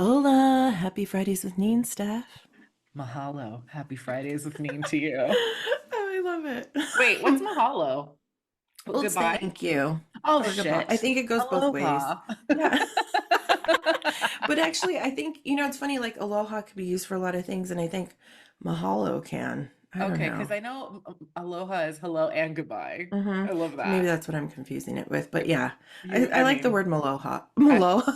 Hola, happy Fridays with Neen, Steph. Mahalo. Happy Fridays with Neen to you. Oh, I love it. Wait, what's mahalo? Well, it's Goodbye? thank you Oh or goodbye. I shit. think it goes both ways. Aloha. Yeah. But actually, I think, it's funny, like aloha could be used for a lot of things, and I think mahalo can. I don't Okay, because know. I know aloha is hello and goodbye. I love So maybe that. that's what I'm confusing it with. But yeah, I, You, I I like the mean, word maloha. I, Maloha.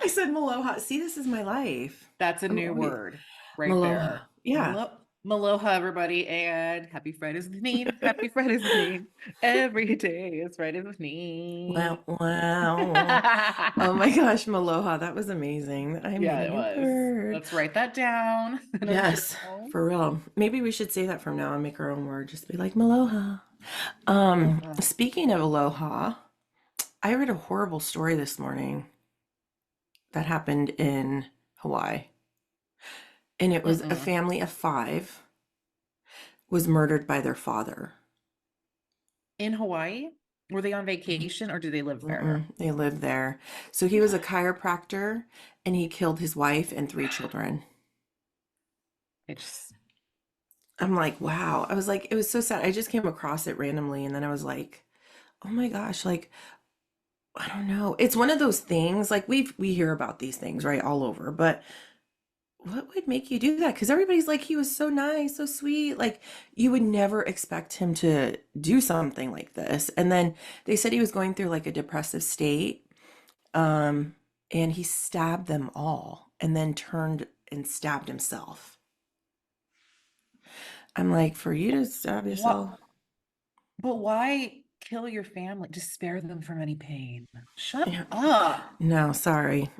I said maloha. See, this is my life. that's a I'm new always word right maloha. there. Yeah. Maloha, everybody, and happy Fridays with Neen. Happy Fridays with Neen. Every day is Fridays with Wow, Neen. wow. Oh my gosh, Maloha, that was amazing. I made Yeah, a it new was. word. Let's write that down in our Yes, journal. for real. Maybe we should say that from now and make our own word. Just be like Maloha. Aloha. Speaking of aloha, I read a horrible story this morning that happened in Hawaii. And it was a Mm-mm. family of five was murdered by their father. In Hawaii? Were they on vacation or do they live there? They lived there. So he was a chiropractor and he killed his wife and three children. It's I'm like, wow. I was like, it was so sad. I just came across it randomly and then I was like, oh my gosh, like, I don't know. It's one of those things, like we hear about these things, right, all over, but what would make you do that? Because everybody's like, he was so nice, so sweet. Like, you would never expect him to do something like this. And then they said he was going through like a depressive state. Um, and he stabbed them all and then turned and stabbed himself. I'm like, for you to stab what, yourself? but why kill your family? Just spare them from any pain. Shut Yeah. up. No, sorry.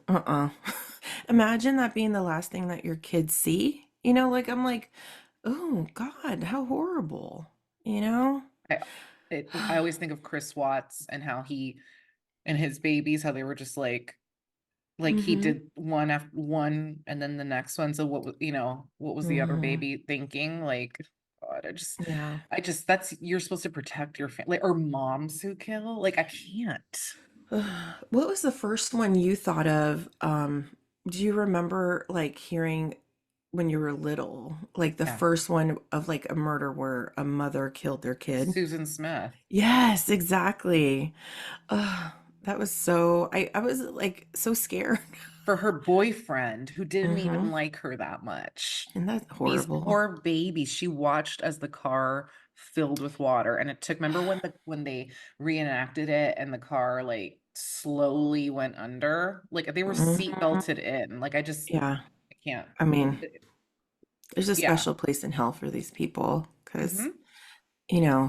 Imagine that being the last thing that your kids see. Like I'm like, oh God, how horrible. You know? I I always think of Chris Watts and how he and his babies, how they were just like he Mm-hmm. did one after one and then the next one. So what was the other Mm-hmm. baby thinking? Like, God, Yeah. that's you're supposed to protect your family or moms who kill. Like, I can't. What was the first one you thought of? Do you remember like hearing when you were little, like the Yeah. first one of like a murder where a mother killed their kid? Susan Smith Yes, exactly. Ugh, that was I was like so scared. for her boyfriend who didn't Mm-hmm. even like her that much. And that's These horrible. poor babies, she watched as the car filled with water. And it took, remember when they reenacted it and the car like slowly went under? Like they were seat Hmm. belted in. Like Yeah. I can't. I mean, there's a Yeah. special place in hell for these people because, Hmm.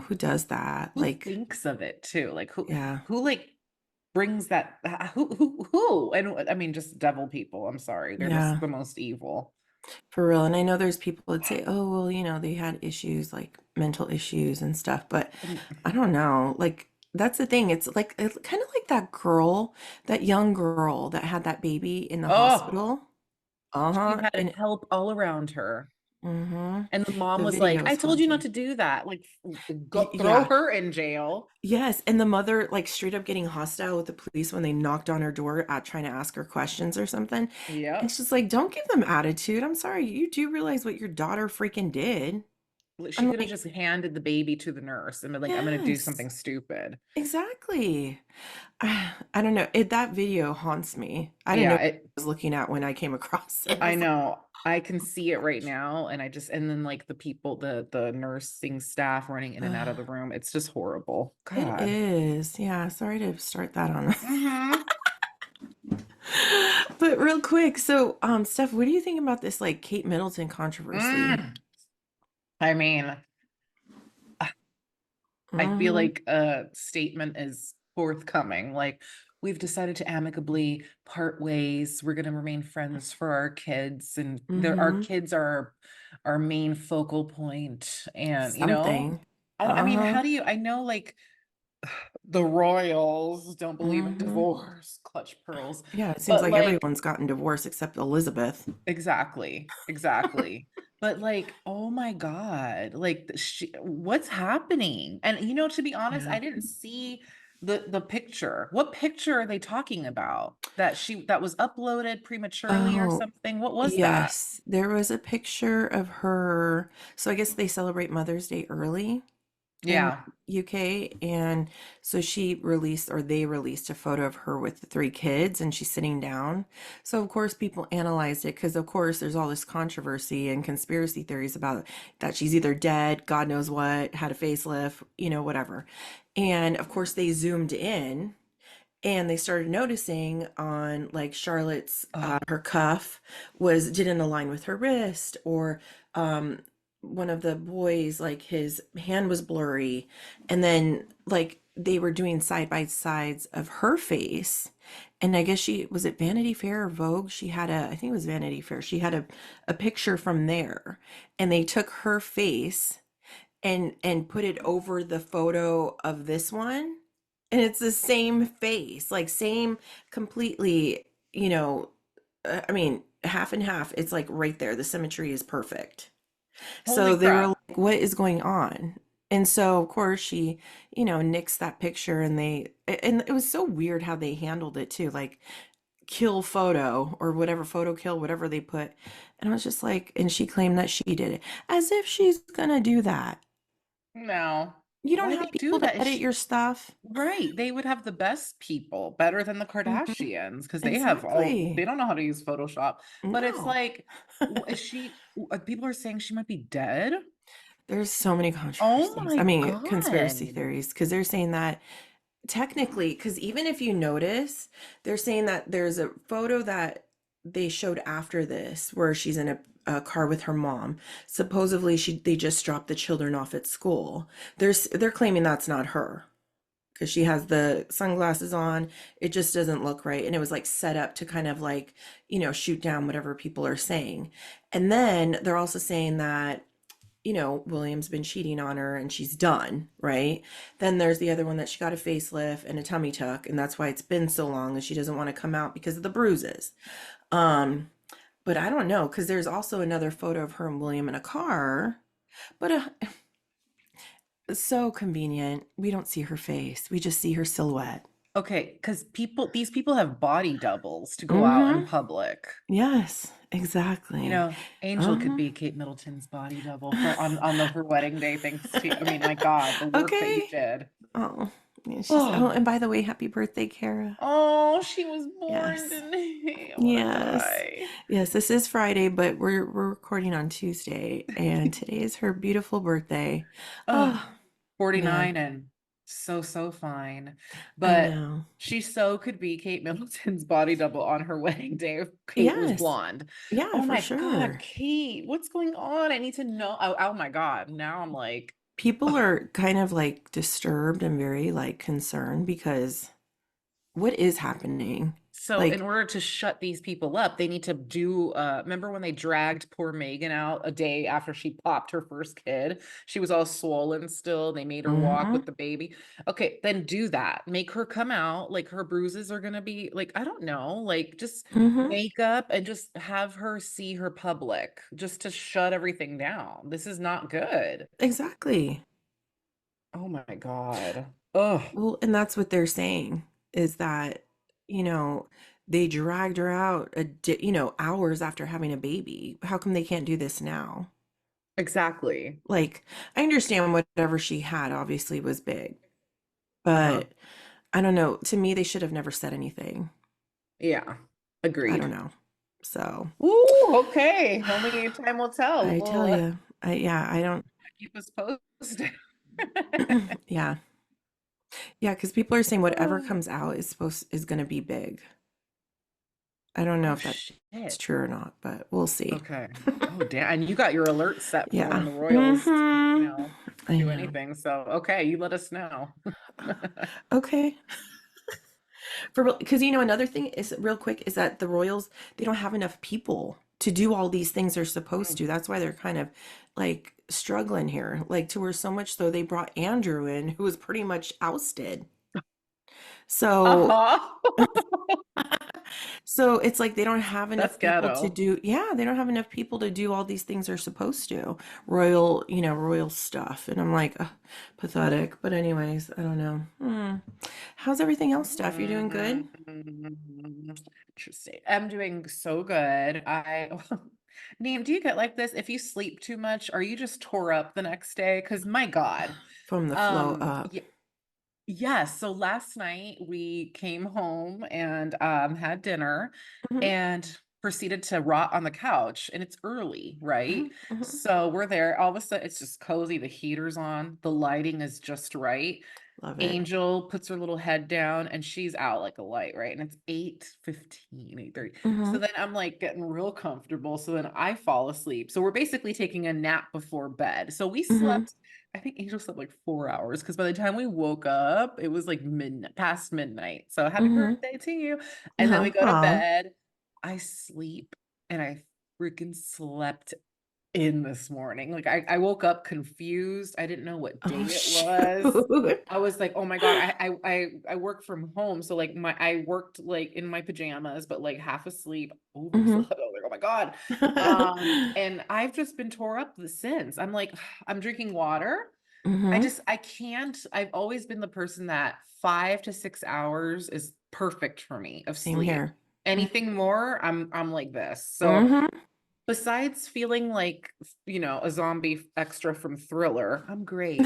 who does that? Who Like, thinks of it too? Like yeah, who like brings that who? And I mean just devil people. I'm sorry. They're just yeah, the most evil. for real. And I know there's people that say, oh, well, they had issues like mental issues and stuff, but And I don't know. Like, that's the thing. It's kind of like that girl, that young girl that had that baby in the oh, hospital. she Uh-huh. had And help all around her. mm-hmm. And the mom The was like, video I is told you not haunting. to do that. Like, go throw Yeah. her in jail. Yes, and the mother like straight up getting hostile with the police when they knocked on her door at trying to ask her questions or something. And Yep. she's like, "Don't give them attitude. I'm sorry. You do realize what your daughter freaking did." She I'm could have like, just handed the baby to the nurse and been like, I'm going to do "Yes. something stupid. Exactly." I don't know. That video haunts me. I didn't know Yeah, what I was looking at when I came across it. I I was like, know. I can see it right now. And then like the people, the nursing staff running in and out of the room. It's just horrible. it God. is. Yeah, sorry to start that on. Hmm. But real quick, so Steph, what do you think about this like Kate Middleton controversy? I mean, I feel Mm-hmm. like a statement is forthcoming. Like, we've decided to amicably part ways. We're going to remain friends for our kids, and our Mm-hmm. kids are our main focal point. And Something. I mean, Uh-huh. how do you? I know, like the royals don't believe in Hmm. divorce, clutch pearls, Yeah, it seems but like like everyone's gotten divorced except Elizabeth. exactly, exactly. But like, oh my God, like what's happening? And to be honest, Yeah. I didn't see. the picture. What picture are they talking about? That was uploaded prematurely or Oh, something? What was that? yes. There was a picture of her. So I guess they celebrate Mother's Day early in Yeah. UK. And so she released, or they released a photo of her with the three kids and she's sitting down. So, of course, people analyzed it because, of course, there's all this controversy and conspiracy theories about that she's either dead, God knows what, had a facelift, whatever. And of course, they zoomed in and they started noticing on like Charlotte's Oh, her cuff was didn't align with her wrist, or um one of the boys, like his hand was blurry, and then like they were doing side by sides of her face. And I guess she was it Vanity Fair or Vogue, she had a, I think it was Vanity Fair, she had a picture from there, and they took her face and put it over the photo of this one, and it's the same face, like same completely, I mean, half and half. It's like right there, the symmetry is perfect. holy So they were crap. like, what is going on? And so of course she, nixed that picture, and and it was so weird how they handled it too, like kill photo or whatever, photo kill, whatever they put. And I was just like, and she claimed that she did it, as if she's gonna do that. No. You don't Why they have do people to that? edit your stuff. Right. They would have the best people, better than the Mhm. Kardashians, because they Exactly. don't know how to use Photoshop. But it's No. like, people are saying she might be dead. There's so many Oh controversies. my I mean, conspiracy God. theories, because they're saying that technically, because even if you notice, they're saying that there's a photo that they showed after this where she's in a car with her mom. Supposedly, they just dropped the children off at school. They're claiming that's not her because she has the sunglasses on. It just doesn't look right. And it was like set up to kind of like, shoot down whatever people are saying. And then they're also saying that, William's been cheating on her and she's done, right? Then there's the other one that she got a facelift and a tummy tuck, and that's why it's been so long and she doesn't want to come out because of the bruises. Um, but I don't know, because there's also another photo of her and William in a car, but it's so convenient. We don't see her face. We just see her silhouette. Okay, because these people have body doubles to go out in Mm-hmm. public. Yes, exactly. Angel could Uh-huh. be Kate Middleton's body double for on her wedding day, thanks to, I mean, my God, the work that you Okay. did. Oh, yeah, oh, Oh, and by the way, happy birthday, Kara. oh, she was born Yes. today. I want to Yes. cry. Yes, this is Friday, but we're recording on Tuesday, and today is her beautiful birthday. Oh, Oh, man. 49 and so fine. I But know. she so could be Kate Middleton's body double on her wedding day if Kate was Yes. blonde. Yeah, Oh for my God, sure. Kate, what's going on? I need to know. Oh my God. Now I'm like, People are kind of like disturbed and very like concerned because what is happening? so in Like, order to shut these people up, they need to do remember when they dragged poor Megan out a day after she popped her first kid? She was all swollen still. They made her walk mm-hmm, with the baby. Okay, then do that. Make her come out. Like her bruises are gonna be like, I don't know, like just mm-hmm, makeup and just have her see her public just to shut everything down. This is not good. exactly. Oh my God. Oh, Well, and that's what they're saying is that, you know, they dragged her out hours after having a baby. How come they can't do this now? exactly. Like, I understand whatever she had obviously was big, Uh-huh. but I don't know. To me, they should have never said anything. Yeah. I Agreed. don't know. So Ooh, okay. Only time will tell. I tell Well, you, yeah, I don't, keep us posted. yeah, yeah, because people are saying whatever Oh, comes out is going to be big. I don't know oh if that's shit. true or not, but we'll see. Okay. Oh, damn. And you got your alert set for when Yeah. the Royals, Mm-hmm. I do know. anything. So, okay, you let us know. Okay. Because another thing is real quick is that the Royals, they don't have enough people to do all these things they're supposed Mm. to. That's why they're kind of like struggling here. Like to where so much so they brought Andrew in, who was pretty much ousted. So Uh-huh. So it's like they don't have That's enough people to ghetto. do, yeah, they don't have enough people to do all these things they're supposed to. Royal, royal stuff. And I'm like, ugh, pathetic. But anyways, I don't know. How's everything else stuff? You doing good? Interesting. I'm doing so good. Neem, do you get like this? If you sleep too much, are you just tore up the next day? Because my God. From the flow up. Yeah, yes. So last night we came home and had dinner Hmm. and proceeded to rot on the couch. And it's early, Hmm. right? Hmm. So we're there. All of a sudden, it's just cozy. The heater's on, the lighting is just right. Love it. Angel puts her little head down and she's out like a light, right? And it's 8:15, 8:30. So Hmm. then I'm like getting real comfortable. So then I fall asleep. So we're basically taking a nap before bed. So we Hmm. slept, I think Angel slept like 4 hours because by the time we woke up, it was like midnight, past midnight. So happy Hmm. birthday to you. And then we Uh-huh. go to Aw. bed. I sleep and I freaking slept in this morning. Like I woke up confused. I didn't know what day Oh, it was. shoot. I was like, oh my God, I work from home. So like I worked like in my pajamas, but like half asleep, Hmm. overslept. I was like, oh my God. And I've just been tore up since. I'm like, I'm drinking water. Hmm. I can't. I've always been the person that 5 to 6 hours is perfect for me of Same sleep. here. Anything more, I'm like this. So Hmm. besides feeling like, a zombie extra from Thriller, I'm great.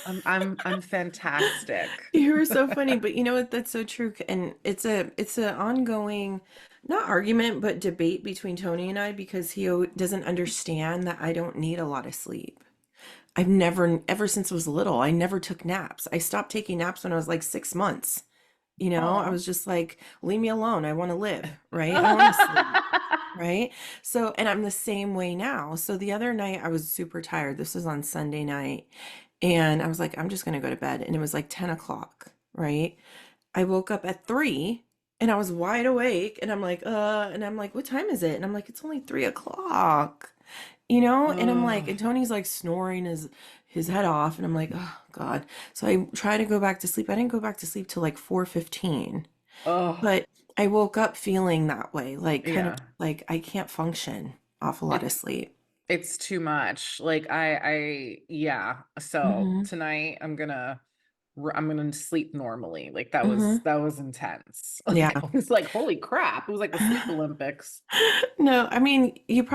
I'm fantastic. You were so funny, but you know what? That's so true, and it's a ongoing, not argument, but debate between Tony and I because doesn't understand that I don't need a lot of sleep. I've never, ever since I was little, I never took naps. I stopped taking naps when I was like 6 months. I Oh. was just like, leave me alone. I want to live, right? I want to sleep. Right. So, and I'm the same way now. So the other night I was super tired. This was on Sunday night. And I was like, I'm just going to go to bed. And it was like 10 o'clock. Right. I woke up at 3 and I was wide awake. And I'm like, what time is it? And I'm like, it's only 3 o'clock. And I'm like, Oh, and Tony's like snoring his head off. And I'm like, oh God. So I try to go back to sleep. I didn't go back to sleep till like 4:15. oh, But I woke up feeling that way, like kind of yeah. like I can't function off a lot of It's sleep. it's too much. Like yeah. So Hmm. tonight I'm gonna sleep normally. Like that was Hmm. that was intense. Like Yeah. I was like, holy crap! It was like the sleep Olympics. No, I mean, you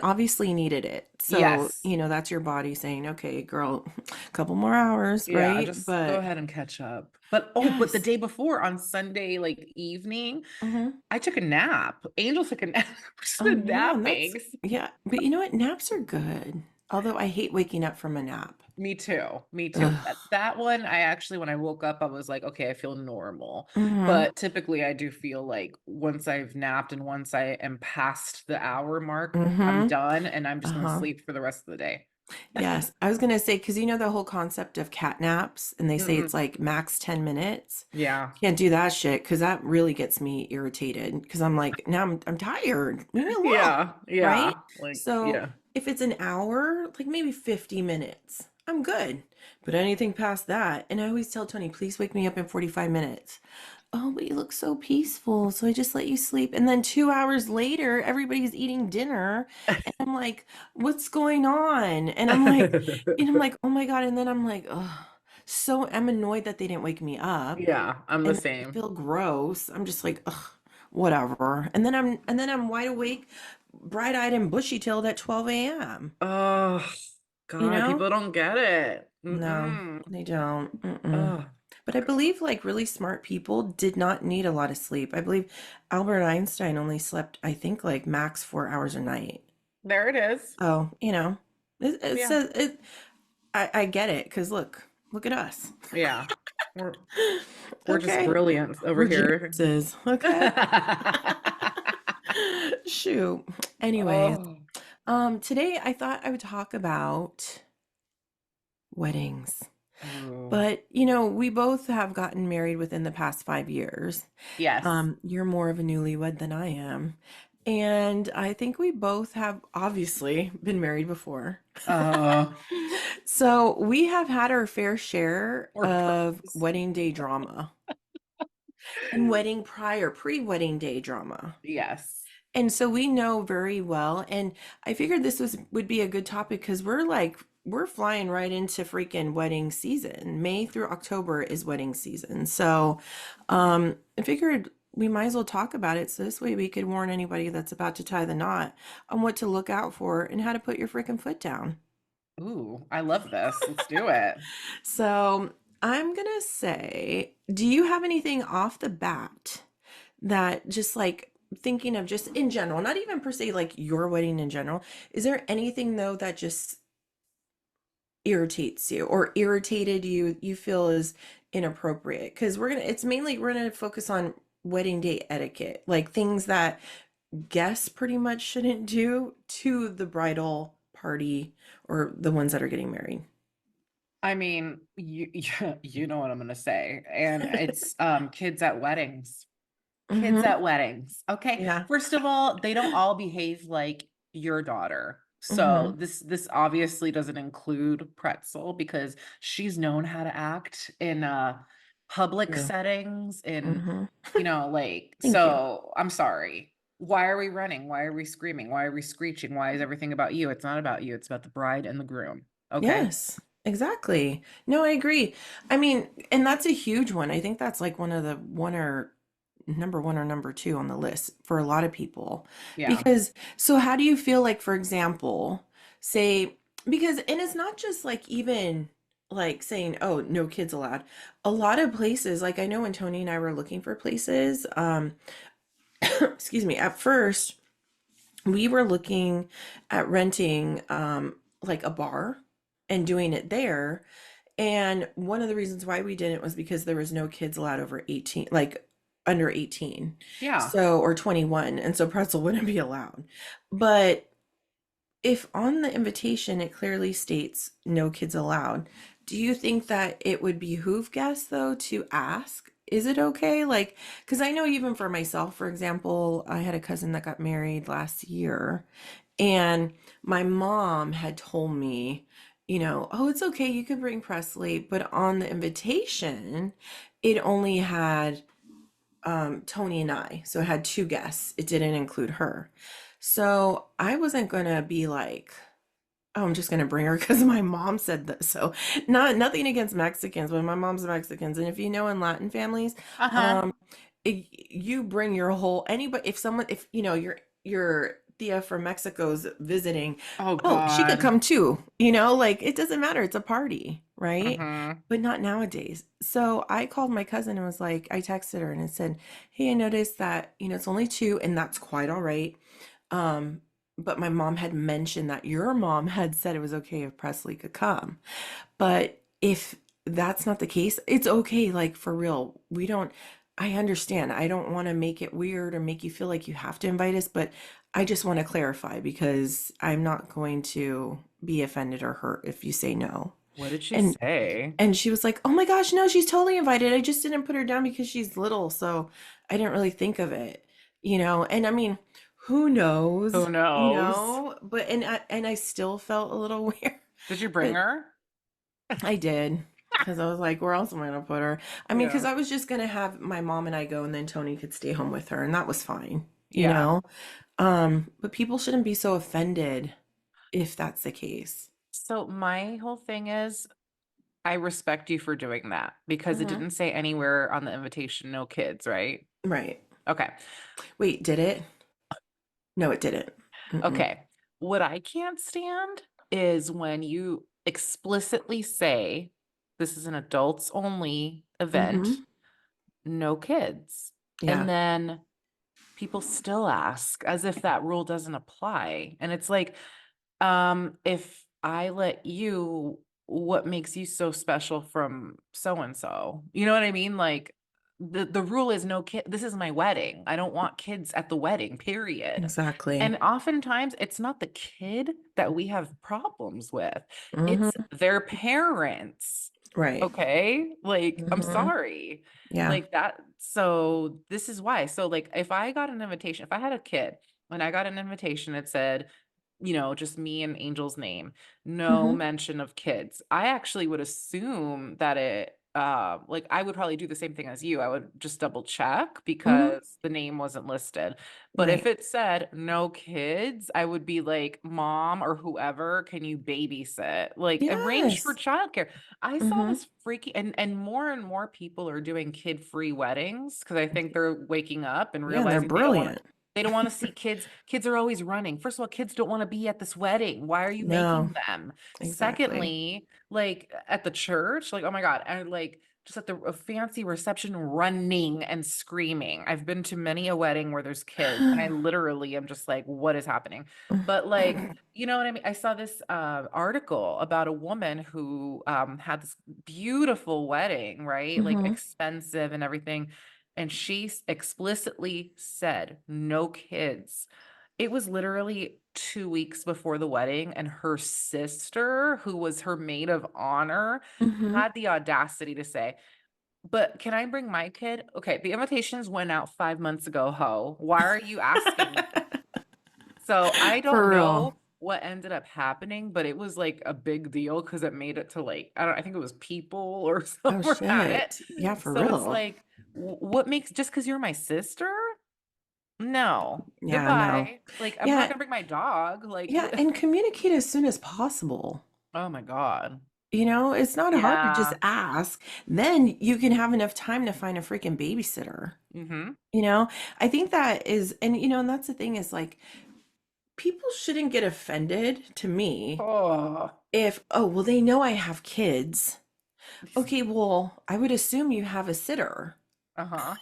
obviously needed it. So, Yes. that's your body saying, okay, girl, a couple more hours, Yeah, right? just go But ahead and catch up. But the yes. day before on Sunday, like evening, Hmm. I took a nap. Angel took a nap. We've just Oh been man, that's, napping. yeah. But you know what? Naps are good. Although I hate waking up from a nap. Me too. Me too. Ugh. That one, I actually, when I woke up, I was like, okay, I feel normal. Hmm. But typically, I do feel like once I've napped and once I am past the hour mark, I'm Hmm. done and I'm just going to Uh-huh. sleep for the rest of the day. Yes, I was gonna say because you know the whole concept of cat naps, and they say Mm-mm. it's like max 10 minutes. Yeah. Can't do that shit because that really gets me irritated because I'm like, now I'm tired. Leave me alone, Yeah. right? Yeah. Like, So yeah. if it's an hour, like maybe 50 minutes, I'm good. But anything past that, and I always tell Tony, please wake me up in 45 minutes. Oh, but you look so peaceful. So I just let you sleep. And then 2 hours later, everybody's eating dinner. And I'm like, what's going on? And I'm like, oh my God. And then I'm like, oh, so I'm annoyed that they didn't wake me up. Yeah, I'm the And then I same. feel gross. I'm just like, ugh, whatever. And then I'm wide awake, bright-eyed and bushy-tailed at 12 a.m. Oh, You God, know? people don't get it. No, Mm-mm. they don't. Mm-mm. Oh, But I believe like really smart people did not need a lot of sleep. I believe Albert Einstein only slept, I think, like max 4 hours a night. there it is. Oh, it Yeah. says it. I get it because look at us. Yeah. We're we're just Okay, brilliant over we're here. geniuses. Okay, shoot. Anyways, Oh. today I thought I would talk about weddings. Oh. But, we both have gotten married within the past 5 years. Yes. You're more of a newlywed than I am. And I think we both have obviously been married before. Uh, So we have had our fair share we're of pros. wedding day drama. and wedding prior, pre-wedding day drama. Yes. And so we know very well. And I figured this was would be a good topic because we're flying right into freaking wedding season. May through October is wedding season. So I figured we might as well talk about it so this way we could warn anybody that's about to tie the knot on what to look out for and how to put your freaking foot down. Ooh, I love this. Let's do it. So I'm gonna say, do you have anything off the bat that just like thinking of just in general, not even per se like your wedding in general, is there anything though that just irritates you or irritated you feel is inappropriate? Because we're gonna focus on wedding day etiquette, like things that guests pretty much shouldn't do to the bridal party or the ones that are getting married. I mean, you know what I'm gonna say. And it's kids at weddings. Kids Mm-hmm. at weddings. Okay. Yeah. First of all, they don't all behave like your daughter. Mm-hmm. So this obviously doesn't include Pretzel because she's known how to act in public Yeah. settings and Mm-hmm. like Thank you. so I'm sorry. Why are we running? Why are we screaming? Why are we screeching? Why is everything about you? It's not about you. It's about the bride and the groom. Okay? Yes, exactly. No, I agree. I mean, and that's a huge one. I think that's like one of the one or number two on the list for a lot of people. Yeah. Because, so how do you feel like, for example, say, because, and it's not just like even like saying, oh, no kids allowed. A lot of places, like I know when Tony and I were looking for places, excuse me, at first, we were looking at renting like a bar and doing it there. And one of the reasons why we didn't was because there was no kids allowed over 18, like under 18. Yeah. So, or 21. And so pretzel wouldn't be allowed. But if on the invitation it clearly states no kids allowed, do you think that it would behoove guests though to ask, is it okay? Like, because I know even for myself, for example, I had a cousin that got married last year, and my mom had told me, oh, it's okay, you can bring Presley, but on the invitation, it only had Tony and I. So it had two guests. It didn't include her. So I wasn't gonna be like, oh, I'm just gonna bring her because my mom said that. So nothing against Mexicans, but my mom's Mexicans, and if you know in Latin families, Uh-huh. um, you bring your whole anybody. If someone, if your Thea from Mexico's visiting, Oh oh, she could God. come too. Like it doesn't matter. It's a party, right? Mm-hmm. But not nowadays. So I called my cousin and was like, I texted her and I said, hey, I noticed that it's only two, and that's quite all right. Um, but my mom had mentioned that your mom had said it was okay if Presley could come. But if that's not the case, it's okay. Like for real, I understand. I don't want to make it weird or make you feel like you have to invite us, but I just want to clarify because I'm not going to be offended or hurt if you say no. What did she And say? and she was like, "Oh my gosh, no, she's totally invited. I just didn't put her down because she's little, so I didn't really think of it. And I mean, who knows, Who knows? But and I still felt a little weird, Did you bring but her? I did because I was like, where else am I gonna put her? I mean, because Yeah. I was just gonna have my mom and I go, and then Tony could stay home with her, and that was fine, you Yeah. know. But people shouldn't be so offended if that's the case. So my whole thing is I respect you for doing that because it Hmm. didn't say anywhere on the invitation no kids, right? Right. Okay. Wait, did it? No, it didn't. Mm-mm. Okay. What I can't stand is when you explicitly say this is an adults only event, Hmm. no kids. And Yeah. then people still ask as if that rule doesn't apply. And it's like, if I let you, what makes you so special from so and so? You know what I mean? Like the rule is no kid. This is my wedding. I don't want kids at the wedding, period. Exactly. And oftentimes it's not the kid that we have problems with. It's Hmm. their parents. Right. Okay? Like, I'm Hmm. sorry. Yeah. Like that. So this is why. So like if I got an invitation, if I had a kid and I got an invitation, it said, just me and Angel's name, no Hmm. mention of kids. I actually would assume that it like I would probably do the same thing as you. I would just double check Mhm. because the name wasn't listed. But if Right. it said no kids, I would be like, mom or whoever, can you babysit? Like arrange for Yes. childcare. I saw Mhm. this freaky and more people are doing kid-free weddings because I think they're waking up and Yeah, they're realizing brilliant. they don't want to see kids. Kids are always running. First of all, kids don't want to be at this wedding. Why are you No, making them? exactly. Secondly, like at the church, like, oh my God, and like just at the a fancy reception running and screaming. I've been to many a wedding where there's kids, and I literally am just like, what is happening? But like, you know what I mean? I saw this article about a woman who had this beautiful wedding, right? Like Mhm. expensive and everything. And she explicitly said, no kids. It was literally 2 weeks before the wedding, and her sister, who was her maid of honor, Mhm. had the audacity to say, "But can I bring my kid?" Okay, the invitations went out 5 months ago, ho. Why are you asking me? So, I don't For real. know what ended up happening, but it was, like, a big deal because it made it to, like, I think it was People or Oh, somewhere had shit. Yeah, it. for So, it's real. like, what makes just because 'cause you're my sister? No. Yeah, no. Goodbye. Like, I'm not Yeah, gonna bring my dog, like, yeah, and communicate as soon as possible. oh my god. It's not hard to just Yeah. ask. Then you can have enough time to find a freaking babysitter. Mhm. You know? I think that is, and that's the thing is like people shouldn't get offended to me Oh. if, oh, well, they know I have kids. Okay, well, I would assume you have a sitter. Uh-huh.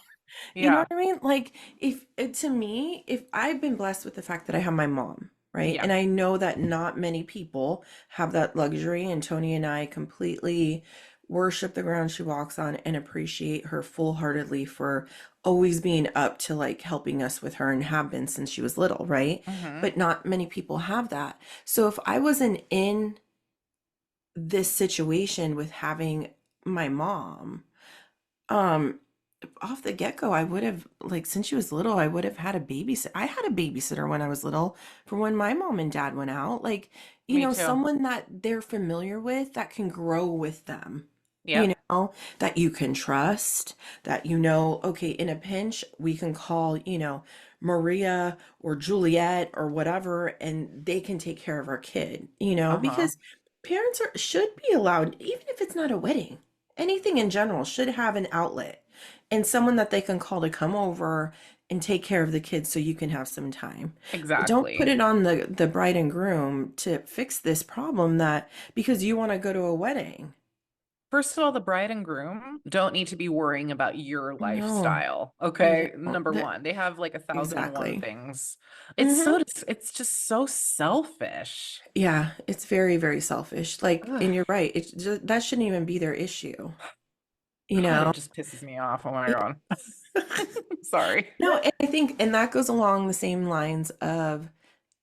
You know Yeah. what I mean? Like, if to me, if I've been blessed with the fact that I have my mom, right? Yeah. And I know that not many people have that luxury, and Tony and I completely worship the ground she walks on and appreciate her full-heartedly for always being up to like helping us with her and have been since she was little, right? Mhm. But not many people have that. So if I wasn't in this situation with having my mom, um, off the get-go, I would have, like, since she was little, I would have had a babysitter. I had a babysitter when I was little for when my mom and dad went out. Like, Me too. someone that they're familiar with that can grow with them, Yep. that you can trust, that, okay, in a pinch, we can call, Maria or Juliet or whatever, and they can take care of our kid, Uh-huh. because parents should be allowed, even if it's not a wedding, anything in general should have an outlet and someone that they can call to come over and take care of the kids so you can have some time. But don't put Exactly. it on the bride and groom to fix this problem that because you want to go to a wedding. First of all, the bride and groom don't need to be worrying about your No, lifestyle, they okay? don't. Number 1, they have, like, 1,001 Exactly. things. Hmm. It's just so selfish. Yeah, it's very, very selfish. Like, Ugh. and you're right. It's just, that shouldn't even be their issue, you God, know? it just pisses me off. Oh my God. Sorry. No, and I think, and that goes along the same lines of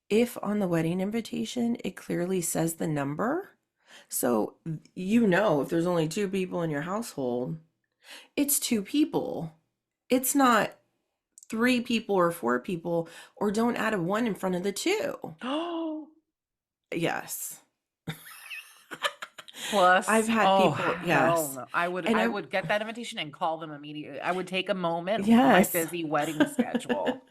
if on the wedding invitation it clearly says the number, so if there's only two people in your household, it's two people. It's not three people or four people, or don't add a one in front of the two. Yes. I've Plus, had oh people, hell yes. no. And I would get that invitation and call them immediately. I would take a moment from my yes. busy wedding schedule.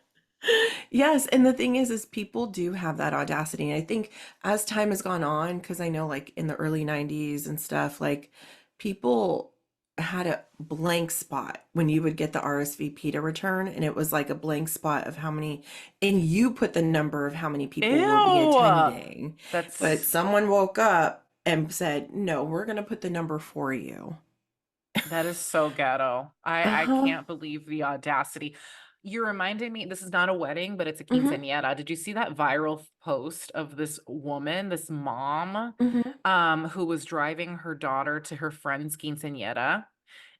Yes, and the thing is people do have that audacity. And I think as time has gone on, because I know like in the early 90s and stuff, like people had a blank spot when you would get the RSVP to return, and it was like a blank spot of how many, and you put the number of how many people will be Ew. attending. But That's someone woke up and said, no, we're going to put the number for you. that is so ghetto. I Uh-huh. can't believe the audacity. You reminded me, this is not a wedding, but it's a Hmm. quinceañera. Did you see that viral post of this woman, this mom, Hmm. who was driving her daughter to her friend's quinceañera?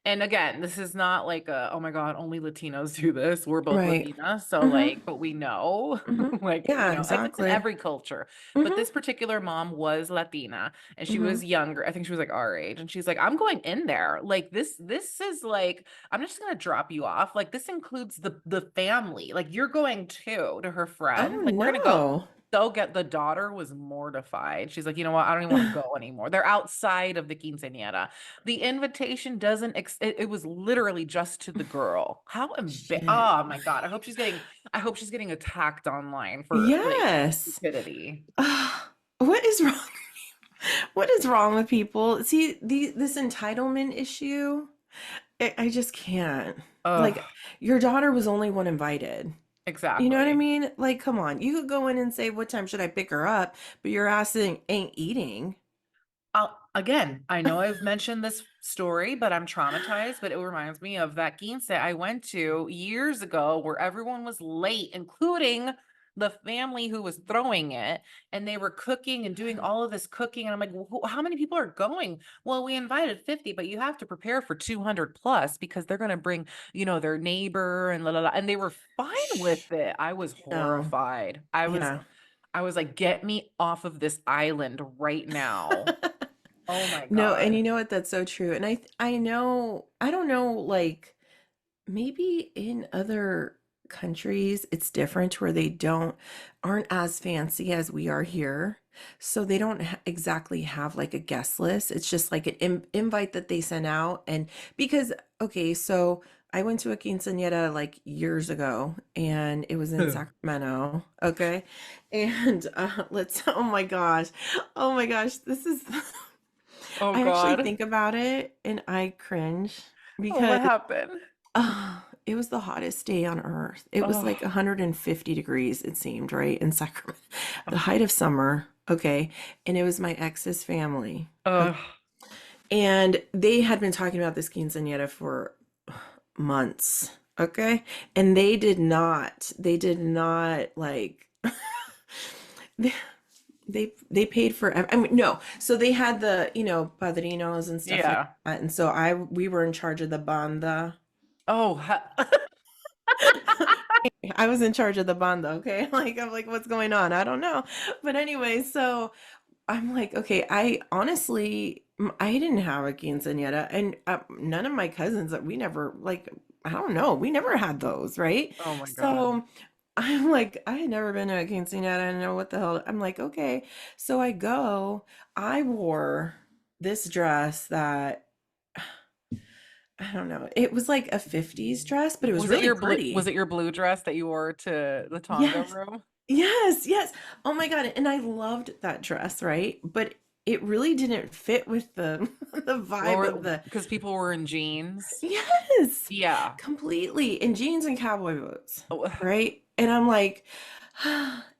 And again, this is not like a, "Oh my god, only Latinos do this." We're both Right. Latinas, so, Hmm. like, but we know, Hmm. like, Yeah, it's in exactly. every culture. But Hmm. this particular mom was Latina, and she Hmm. was younger. I think she was, like, our age, and she's like, "I'm going in there. Like, this is, like I'm not just gonna drop you off. Like, this includes the family. Like, you're going too," to her Oh friend. Like, "We're gonna go." no. The daughter was mortified. She's like, you know what? I don't even want to go anymore. They're outside of the quinceañera. The invitation doesn't, it was literally just to the girl. Shit. Oh my God. I hope she's getting attacked online for like Yes. stupidity. What is wrong? What is wrong with people? See, this entitlement issue, I just can't. Like, Ugh, your daughter was only one invited. You know what I exactly. mean? Like, come on. You could go in and say, what time should I pick her up? But your ass ain't eating. Again, I know I've mentioned this story, but I'm traumatized. But it reminds me of that quince I went to years ago where everyone was late, including the family who was throwing it. And they were cooking and doing all of this cooking. And I'm like, how many people are going? Well, we invited 50, but you have to prepare for 200 plus because they're going to bring, their neighbor and la la la. And they were fine with Shh. it. I was No. horrified. Yeah. I was like, get me off of this island right now. Oh my No, and you God. know what? That's so true. And I know, I don't know, like, maybe in other countries it's different where they aren't as fancy as we are here. So they don't exactly have like a guest list. It's just like an invite that they send out. And because, okay, so I went to a quinceañera like years ago and it was in Sacramento. Okay. And oh my gosh, this is, Oh I actually God. think about it and I cringe Oh, because what happened? it was the hottest day on earth. It was like Oh, 150 degrees, it seemed, right? In Sacramento, the height of summer. Okay. And it was my ex's family. Okay. oh, And they had been talking about this quinceañera for months. Okay. And they did not like, they, they paid for, I mean, no. So they had the, padrinos and stuff like yeah. that. And so we were in charge of the banda. Oh, I was in charge of the banda, okay? Like I'm like, what's going on? I don't know. But anyway, so I'm like, okay, I honestly, I didn't have a quinceañera, and none of my cousins that we never like, I don't know, we never had those, right? oh my God. So I'm like, I had never been to a quinceañera. I don't know what the hell. I'm like, okay. So I go, I wore this dress that I don't know. It was like a 50s dress, but it was really Was pretty. it your blue dress that you wore to the Tonga Yes. room? Yes, yes. Oh my God. And I loved that dress, right? But it really didn't fit with the the vibe of the Because people were in jeans. yes, Yeah. completely in jeans and cowboy boots, Oh, right? And I'm like,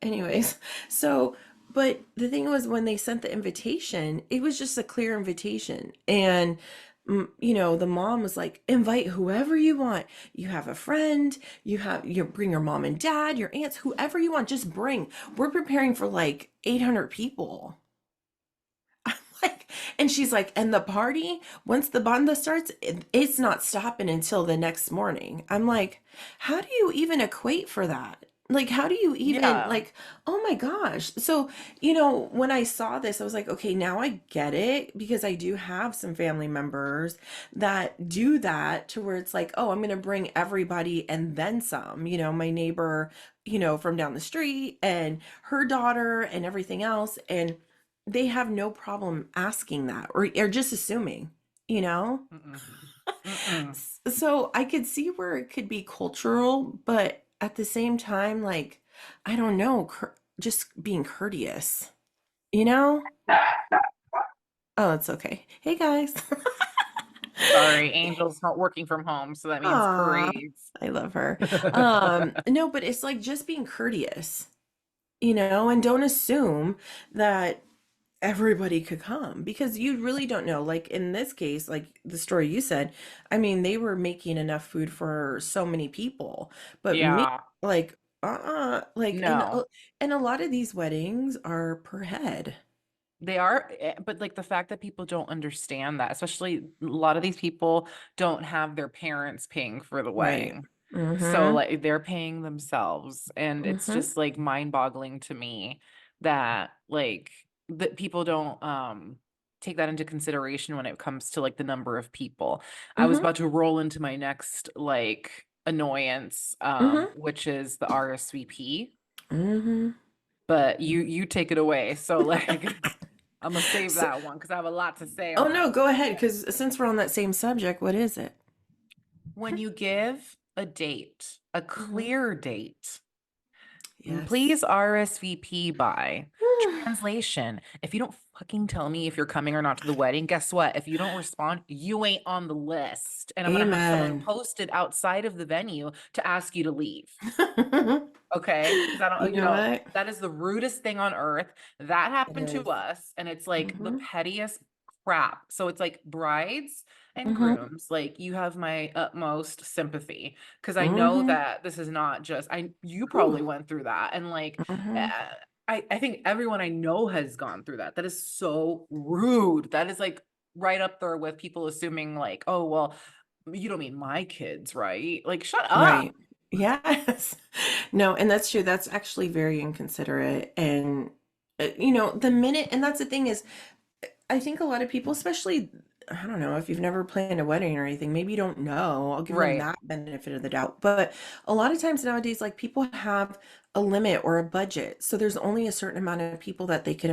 anyways. So, but the thing was when they sent the invitation, it was just a clear invitation. And the mom was like, invite whoever you want. You have a friend, you bring your mom and dad, your aunts, whoever you want, just bring. We're preparing for like 800 people. Like, and she's like, and the party, once the banda starts, it's not stopping until the next morning. I'm like, how do you even equate for that? Like, how do you even, yeah. like, oh my gosh. So, when I saw this, I was like, okay, now I get it because I do have some family members that do that to where it's like, oh, I'm going to bring everybody and then some, my neighbor, from down the street and her daughter and everything else. And they have no problem asking that or just assuming, you know? Mm-mm. Mm-mm. So I could see where it could be cultural, but at the same time, like, I don't know, just being courteous, you know? Oh, it's okay. Hey guys. Sorry, Angel's not working from home, so that means Aw, parades. I love her. No, but it's like just being courteous, and don't assume that everybody could come because you really don't know. Like in this case, like the story you said, I mean, they were making enough food for so many people, but me, Yeah. like, like, No. and a lot of these weddings are per head, They are, but like the fact that people don't understand that, especially a lot of these people don't have their parents paying for the right? wedding. So Mm-hmm. like they're paying themselves. And it's Mm-hmm. just like mind-boggling to me that like that people don't take that into consideration when it comes to like the number of people. I was Mm-hmm. about to roll into my next like annoyance, Mm-hmm. which is the RSVP. Mm-hmm. but you take it away. So like I'm gonna save So, that one because I have a lot to say oh on no, that. go ahead, because since we're on that same subject, what is it? When you give a date, a Hmm. clear date, Yes. please RSVP by. Translation. If you don't fucking tell me if you're coming or not to the wedding, guess what? If you don't respond, you ain't on the list. And I'm gonna have someone Amen. posted outside of the venue to ask you to leave. Okay. Because I You don't, know what? that is the rudest thing on earth. That It happened to is. us. And it's like the Mm-hmm. pettiest crap. So it's like brides and Mm-hmm. grooms, like you have my utmost sympathy. Because I know Mm-hmm. that this is not just, you Whew. probably went through that. And like, Mm-hmm. uh, I think everyone I know has gone through that. That is so rude. That is like right up there with people assuming like, oh, well, you don't mean my kids, right? Like, shut up. Right. Yes. No, and that's true. That's actually very inconsiderate. And, the minute, and that's the thing is, I think a lot of people, especially, I don't know, if you've never planned a wedding or anything, maybe you don't know. I'll give them Right. that benefit of the doubt. But a lot of times nowadays, like people have a limit or a budget. So there's only a certain amount of people that they can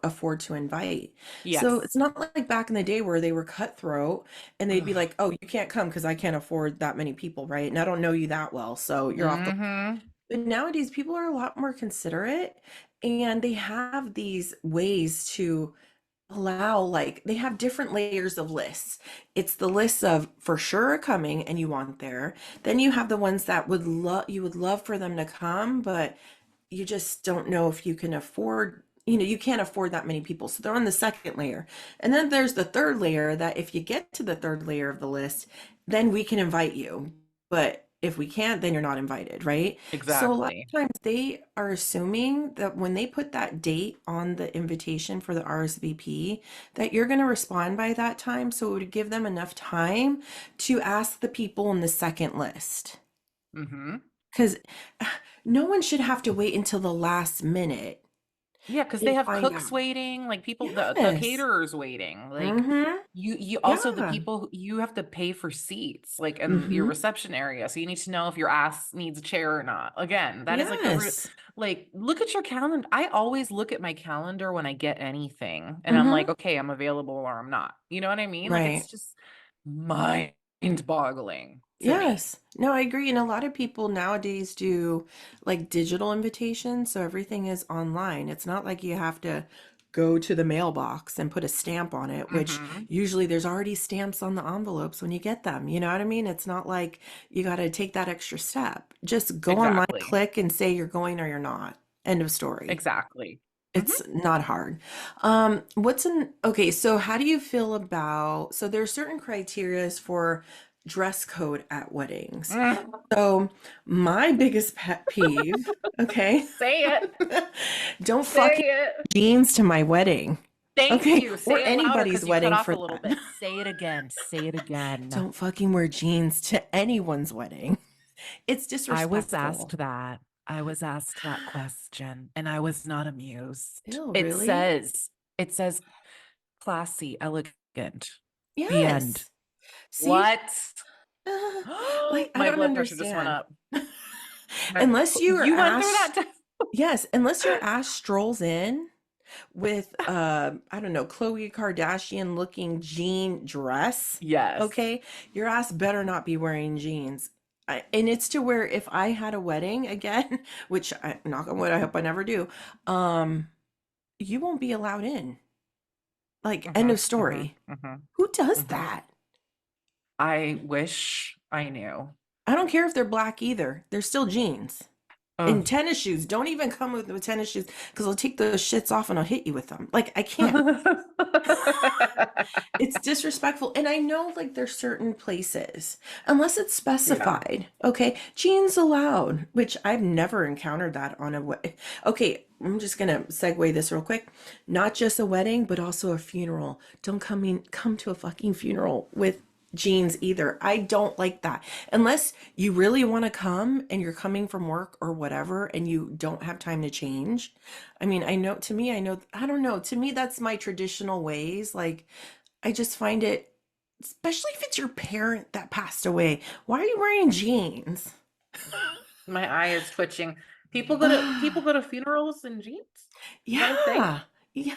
afford to invite. So Yes. it's not like back in the day where they were cutthroat and they'd be Ugh. like, oh, you can't come because I can't afford that many people, right? And I don't know you that well. So you're off the. Mm-hmm. But nowadays, people are a lot more considerate and they have these ways to allow, like they have different layers of lists. It's the lists of for sure are coming and you want there. Then you have the ones that would love for them to come, but you just don't know if you can afford, you can't afford that many people. So they're on the second layer. And then there's the third layer that if you get to the third layer of the list, then we can invite you. But if we can't, then you're not invited, right? So a lot Exactly. of times they are assuming that when they put that date on the invitation for the RSVP, that you're going to respond by that time. So it would give them enough time to ask the people in the second list. Mm-hmm. Because no one should have to wait until the last minute Yeah, because they and have find cooks out. waiting, like people, the Yes. caterers waiting. Like Mm-hmm. you also the Yeah. people you have to pay for seats, like in your Mm-hmm. reception area. So you need to know if your ass needs a chair or not. Again, that is like Yes. like look at your calendar. I always look at my calendar when I get anything, and I'm like, Mm-hmm. okay, I'm available or I'm not. You know what I mean? Like it's Right. just mind-boggling to me. Yes. No, I agree. And a lot of people nowadays do like digital invitations. So everything is online. It's not like you have to go to the mailbox and put a stamp on it, which Hmm. usually there's already stamps on the envelopes when you get them. You know what I mean? It's not like you got to take that extra step. Just go online, Exactly. click, and say you're going or you're not. End of story. Exactly. Hmm. It's not hard. Okay, so how do you feel about, so there's certain criterias for dress code at weddings. So my biggest pet peeve, okay, Say it. don't fucking Say it. jeans to my wedding. Thank Okay, you. or Say it louder anybody's because you cut wedding off a for little that. bit. Say it again. Say it again. Don't fucking wear jeans to anyone's wedding. It's I was asked disrespectful. that. I was asked that question and I was not amused. Ew, It really? says, it says classy, elegant. The end. Yes. See? What? Like, I My don't blood pressure just went understand. up. My, Unless your you went through ass, that too? yes, unless your ass strolls in with I don't know, Khloe Kardashian looking jean dress, Yes. okay? Your ass better not be wearing jeans. And it's to where if I had a wedding again, which I knock on wood, I hope I never do, um, you won't be allowed in. Like, end Hmm. of Hmm. story. Hmm. Who does Hmm. that? I wish I knew. I don't care if they're black either. They're still jeans. Ugh. And tennis shoes. Don't even come with tennis shoes because I'll take those shits off and I'll hit you with them. Like, I can't. It's disrespectful. And I know like there's certain places, unless it's Yeah. specified. Okay. Jeans allowed, which I've never encountered that on a way. Okay. I'm just gonna segue this real quick. Not just a wedding, but also a funeral. Don't come to a fucking funeral with jeans either. I don't like that. Unless you really want to come and you're coming from work or whatever and you don't have time to change. I mean, I know, I don't know. To me, that's my traditional ways. Like, I just find it, especially if it's your parent that passed away. Why are you wearing jeans? My eye is twitching. People go to funerals in jeans? Is that a thing? Yeah. Yeah.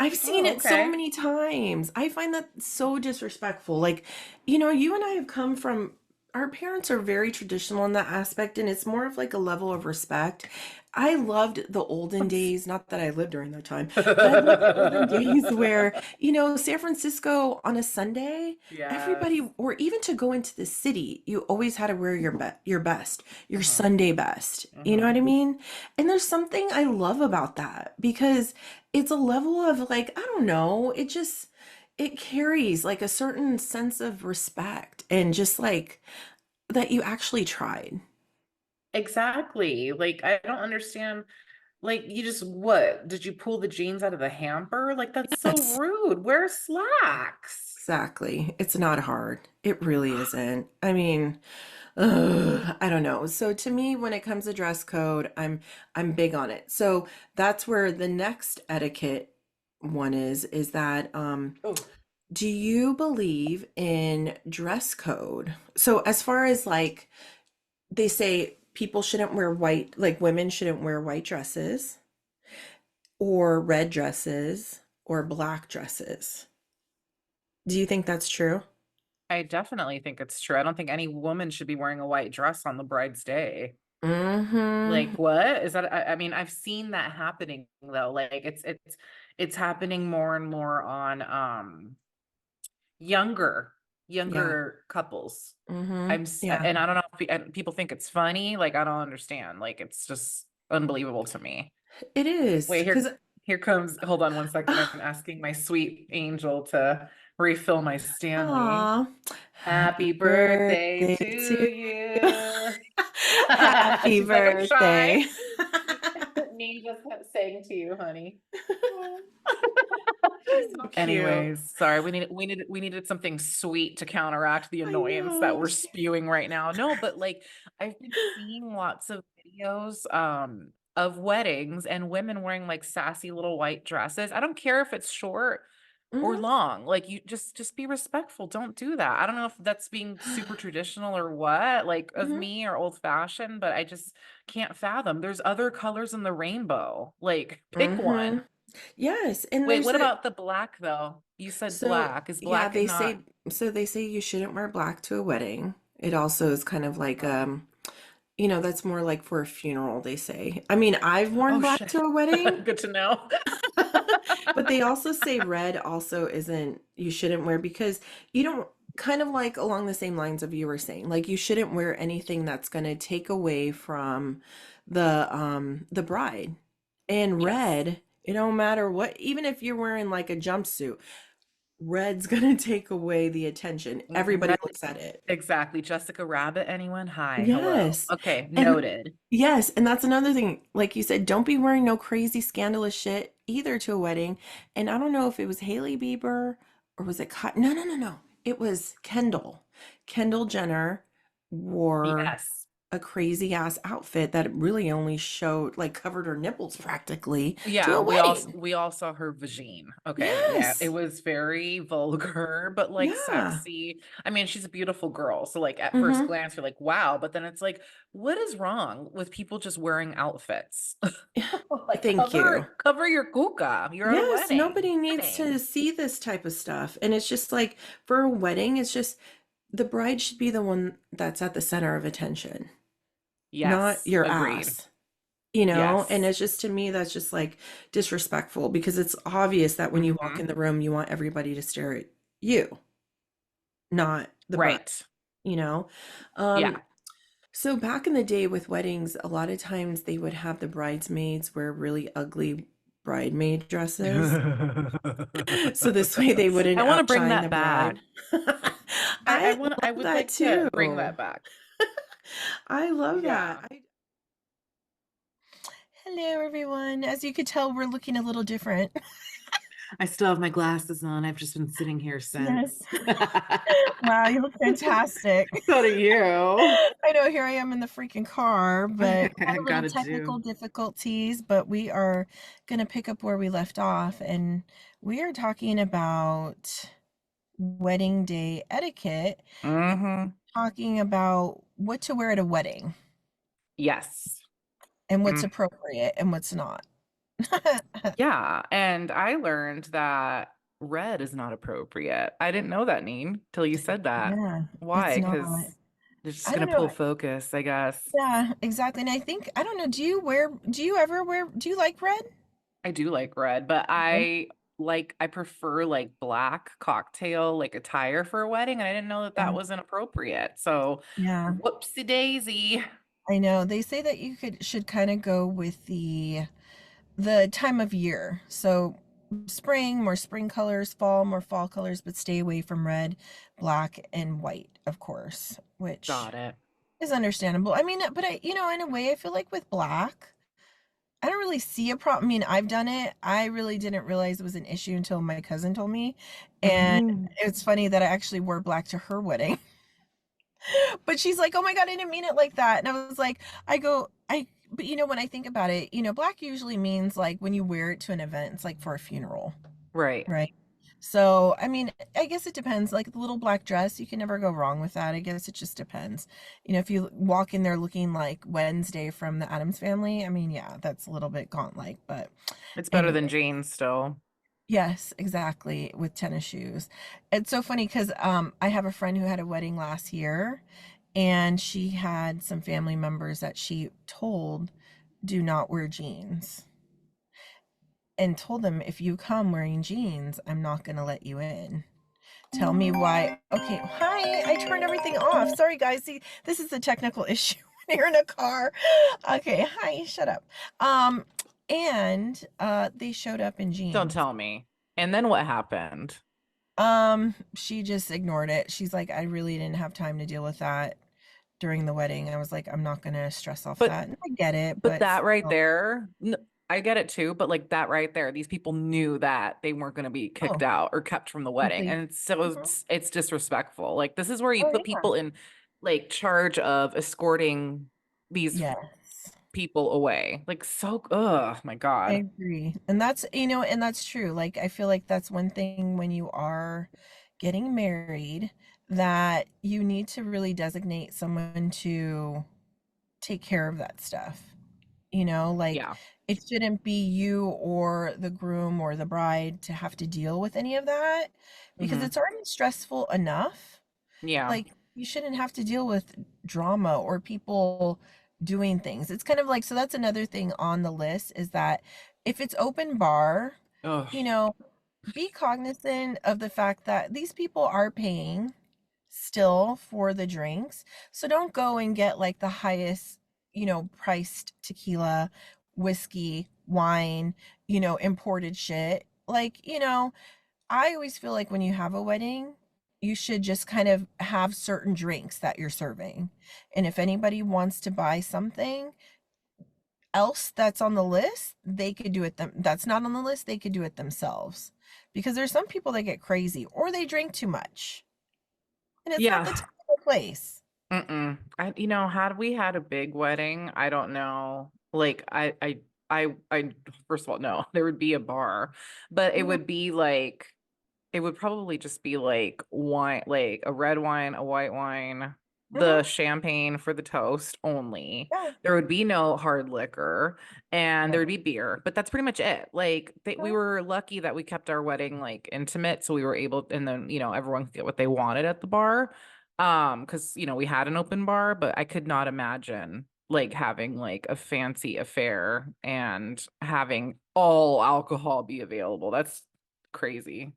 I've seen Oh, it so okay. many times. I find that so disrespectful. Like, you and I have come from, our parents are very traditional in that aspect, and it's more of like a level of respect. I loved the olden days, not that I lived during that time, but I loved the olden days where, San Francisco on a Sunday, Yes. everybody, or even to go into the city, you always had to wear your best, your Uh-huh. Sunday best. You know Uh-huh. what I mean? And there's something I love about that because it's a level of like, I don't know, it carries like a certain sense of respect and just like that you actually tried. Exactly. Like, I don't understand. Like, you just, what? Did you pull the jeans out of the hamper? Like, that's so Yes, rude. Wear slacks. exactly. It's not hard. It really isn't. I mean, I don't know. So to me, when it comes to dress code, I'm big on it. So that's where the next etiquette one is that Oh, do you believe in dress code? So as far as like they say people shouldn't wear white, like women shouldn't wear white dresses or red dresses or black dresses. Do you think that's true? I definitely think it's true. I don't think any woman should be wearing a white dress on the bride's day. Mm-hmm. Like, what is that? I mean, I've seen that happening though. Like, it's happening more and more on younger Yeah. younger couples. Mm-hmm. Yeah. And I don't know if and people think it's funny. Like, I don't understand. Like, it's just unbelievable to me. It is. Wait, Because, here comes, hold on one second. I'm asking my sweet angel to refill my Stanley. aw, Happy happy birthday birthday to to you. you. Happy She's like, I'm shy. birthday. Me just saying to you, honey. She's so cute. Anyways, sorry, we needed something sweet to counteract the I annoyance that know. we're spewing right now. No, but like, I've been seeing lots of videos of weddings and women wearing like sassy little white dresses. I don't care if it's short or Mhm. long. Like, you just be respectful. Don't do that. I don't know if that's being super traditional or what, like of Mhm. me, or old fashioned, but I just can't fathom. There's other colors in the rainbow. Like, pick one. Mhm. Yes, and Wait, there's what a about the black though? You said so black. Is yeah, black they not? say they say you shouldn't wear black to a wedding. It also is kind of like Oh, that's more like for a funeral, they say. I mean, I've worn oh black shit. to a wedding. Good to know. But they also say red also isn't, you shouldn't wear because you don't, kind of like along the same lines of you were saying, like you shouldn't wear anything that's going to take away from the bride. And Yes. red, it don't matter what, even if you're wearing like a jumpsuit, red's going to take away the attention. Everybody Red, looks at it. exactly. Jessica Rabbit, anyone? Hi, hello. Yes. Okay, And noted. yes, and that's another thing. Like you said, don't be wearing no crazy scandalous shit either to a wedding. And I don't know if it was Haley Bieber or was it no, no, no, no. It was Kendall. Kendall Jenner wore Yes. a crazy ass outfit that really only showed like covered her nipples practically to Yeah, a wedding. we all saw her vagine. Okay, yeah, it Yes. was very vulgar, but like Yeah. sexy. I mean, she's a beautiful girl, so like at first Mm-hmm. glance, you're like, wow. But then it's like, what is wrong with people just wearing outfits? Like, Thank you. cover your kuka. You're at a Yes, wedding. nobody needs to Wedding. see this type of stuff. And it's just like for a wedding, it's just the bride should be the one that's at the center of attention, not Yes, your agreed. ass, And Yes. it's just to me, that's just like disrespectful because it's obvious that when you walk in Hmm. the room, you want everybody to stare at you, not the bride, Right. you know? Um, Yeah. so back in the day with weddings, a lot of times they would have the bridesmaids wear really ugly bridemaid dresses. So this way they I wouldn't want to bring outshine the that back. bride. I I love would that like to too. bring that back. I love that. Yeah. Hello, everyone. As you could tell, we're looking a little different. I still have my glasses on. I've just been sitting here Yes. since. Wow, you look fantastic. So do you. I know here I am in the freaking car, but we had a little Gotta technical do. difficulties, but we are going to pick up where we left off, and we are talking about wedding day etiquette, Hmm. talking about what to wear at a wedding. Yes. and what's Mm. appropriate and what's not. Yeah, and I learned that red is not appropriate. I didn't know that, Neen, till you said that. Yeah, it's Why? not. Because it's just I gonna don't pull know. focus, I guess. Yeah, exactly. And I think, I don't know, do you ever wear, do you like red? I do like red, but Okay. I prefer like black cocktail like attire for a wedding, and I didn't know that that Yeah. wasn't appropriate. So, Yeah. whoopsie daisy. I know. They say that you should kind of go with the time of year. So spring, more spring colors, fall, more fall colors, but stay away from red, black, and white, of course, which Got it. is understandable. I mean, but in a way, I feel like with black, I don't really see a problem. I mean, I've done it. I really didn't realize it was an issue until my cousin told me. And Mhm. it's funny that I actually wore black to her wedding. But she's like, "Oh my God, I didn't mean it like that." And I was like, but when I think about it, black usually means like when you wear it to an event, it's like for a funeral, Right. right? So, I mean, I guess it depends. Like the little black dress, you can never go wrong with that. I guess it just depends. If you walk in there looking like Wednesday from the Addams Family, I mean, yeah, that's a little bit gaunt-like, but It's better anyway. than jeans still. Yes, exactly, with tennis shoes. It's so funny because I have a friend who had a wedding last year, and she had some family members that she told do not wear jeans, and told them, if you come wearing jeans, I'm not going to let you in. Tell me why. Okay, hi, I turned everything off. Sorry, guys. See, this is a technical issue when you're in a car. Okay, hi, shut up. And they showed up in Don't jeans. tell me. And then what happened? She just ignored it. She's like, I really didn't have time to deal with that during the wedding. I was like, I'm not gonna stress off But that. And I get it, but but that right still. there, I get it too, but like that right there, these people knew that they weren't going to be kicked Oh, out or kept from the wedding. complete. And so Mhm. it's disrespectful. Like this is where you Oh put yeah. people in like charge of escorting these Yes. people away. Like so, oh my I God. agree. And that's true. Like I feel like that's one thing when you are getting married, that you need to really designate someone to take care of that stuff. Like Yeah. it shouldn't be you or the groom or the bride to have to deal with any of that, because Hmm. it's already stressful enough. Yeah. Like you shouldn't have to deal with drama or people doing things. It's kind of like, so that's another thing on the list, is that if it's open bar, Oh, you know, be cognizant of the fact that these people are paying still for the drinks. So don't go and get like the highest, priced tequila, whiskey, wine, imported shit. Like, I always feel like when you have a wedding, you should just kind of have certain drinks that you're serving. And if anybody wants to buy something else that's on the list, they could do it that's not on the list, they could do it themselves. Because there's some people that get crazy or they drink too much. And it's not the yeah. time or place. Mm-mm. Had we had a big wedding, I don't know. Like first of all, no, there would be a bar, but it Mhm. would be like, it would probably just be like wine, like a red wine, a white wine, the Mhm. champagne for the toast only. Yeah. There would be no hard liquor and there would Right. be beer, but that's pretty much it. Like we Mhm. were lucky that we kept our wedding like intimate, so we were able, and then everyone could get what they wanted at the bar. Because we had an open bar, but I could not imagine like having like a fancy affair and having all alcohol be available. That's crazy.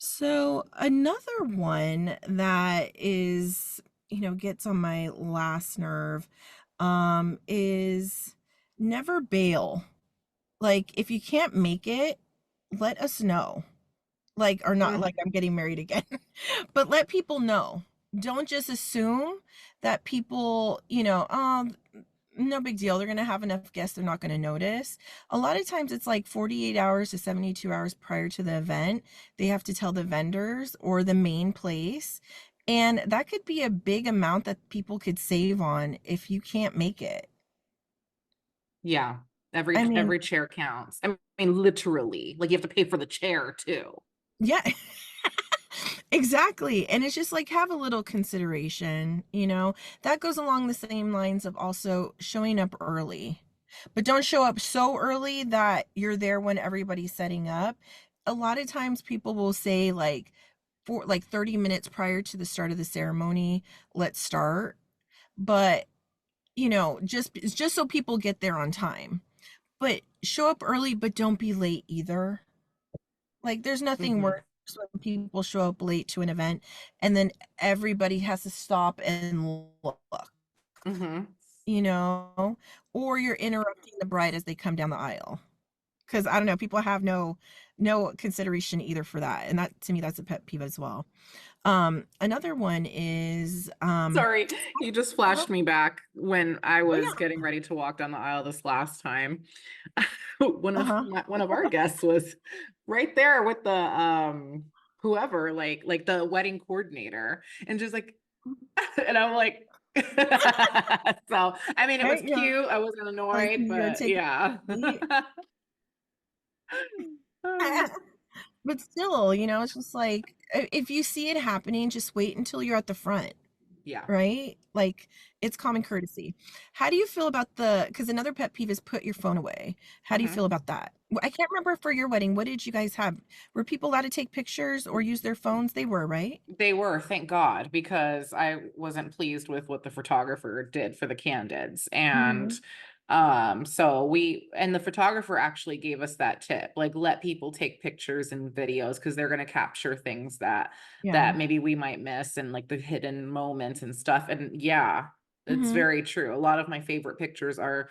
So another one that is, gets on my last nerve, is never bail. Like if you can't make it, let us know. Like, or not like I'm getting married again, but let people know. Don't just assume that people, oh, no big deal. They're going to have enough guests. They're not going to notice. A lot of times it's like 48 hours to 72 hours prior to the event. They have to tell the vendors or the main place. And that could be a big amount that people could save on if you can't make it. Yeah. Every I mean, every chair counts. I mean, literally. Like you have to pay for the chair too. yeah. Exactly. And it's just like have a little consideration, you know. That goes along the same lines of also showing up early. But don't show up so early that you're there when everybody's setting up. A lot of times people will say like for like 30 minutes prior to the start of the ceremony, let's start. But, you know, just so people get there on time. But show up early, but don't be late either. Like, there's nothing Hmm. worse when people show up late to an event and then everybody has to stop and look, Hmm. you know, or you're interrupting the bride as they come down the aisle. Because I don't know, people have no consideration either for that, and that to me that's a pet peeve as well. Another one is Sorry, you just flashed me back when I oh was yeah, getting ready to walk down the aisle this last time. One of uh-huh. one of our guests was right there with the whoever, like the wedding coordinator, and just like, and I'm like, so I mean, it was Right, yeah. cute. I wasn't Like annoyed, you're but taking yeah. but still, you know, it's just like if you see it happening, just wait until you're at the front. Yeah. Right? Like, it's common courtesy. How do you feel about because another pet peeve is put your phone away. How do you feel Hmm. about that? I can't remember for your wedding. What did you guys have? Were people allowed to take pictures or use their phones? They were, right? They were, thank God, because I wasn't pleased with what the photographer did for the candidates. And Hmm. so we and the photographer actually gave us that tip, like let people take pictures and videos because they're going to capture things Yeah. that maybe we might miss and like the hidden moments and stuff. And yeah, it's Hmm. very true. A lot of my favorite pictures are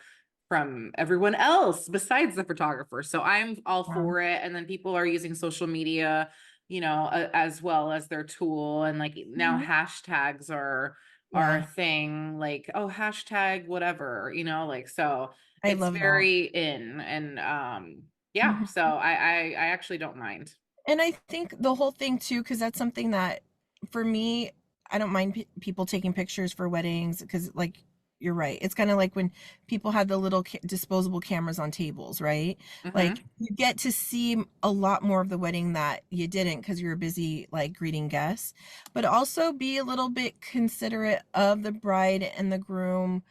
from everyone else besides the photographer. So I'm all Yeah. for it. And then people are using social media, as well as their tool. And like now Hmm. hashtags are a Yeah. thing, like, oh, hashtag whatever, like, so I it's love that. very in. And yeah, so Mhm. I actually don't mind. And I think the whole thing too, because that's something that for me, I don't mind people taking pictures for weddings because, like, you're right. It's kind of like when people had the little disposable cameras on tables, right? Like, Hmm. you get to see a lot more of the wedding that you didn't because you were busy, like, greeting guests, but also be a little bit considerate of the bride and the groom